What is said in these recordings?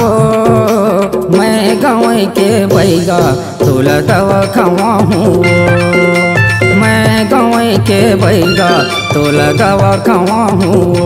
वो मैं गाँव के बैगा तोला दवा खवाऊँ मैं गाँव के बैगा तोला दवा खवाऊँ।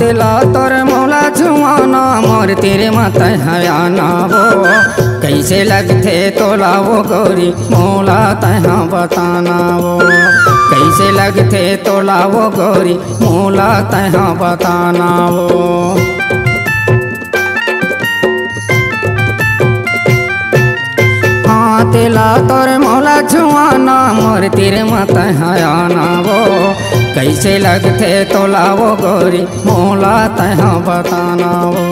तेला तोर मौला जुआना मोर तेरे माता हयाना वो कैसे लगते तोला वो गौरी मौला तहा बताना वो कैसे लगते तोला वो गौरी मौला तहा बताना वो। तेला तोर मौला जुआना मोर तेरे माता हयाना वो कैसे लगते तोला वो गौरी मौला तहा बताना वो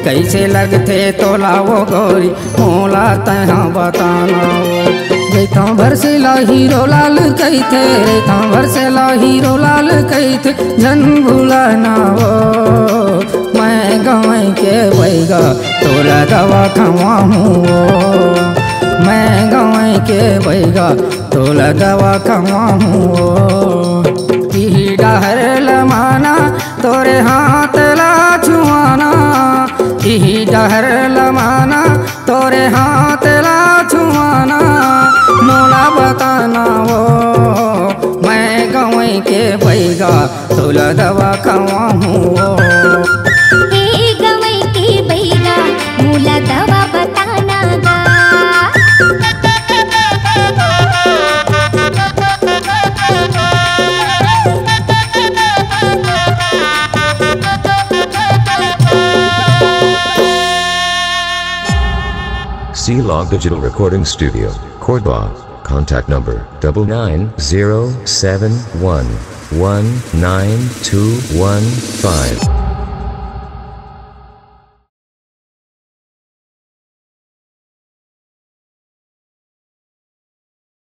कैसे लगते तोला वो गौरी मौला तहा बताना वो। रेता भरसेला हीरो लाल कहते रेता भरसेला हीरो लाल कहते जन भूलाना वो मैं गाँव के बैगा तोला दवा खवाऊँ वो मैं गाँव के बैगा तोला दवा खवाऊँ। डहर लमाना तोरे हाथ ला छुआना इही डहर लमाना तोरे हाथ ला छुआना मोला बताना वो मैं गाँव के बैगा तोला दवा खवाऊँ वो। गाँव के बैगा मोला दवा बताना गा। C-Log Digital Recording Studio, Cordoba. Contact number 99071192115.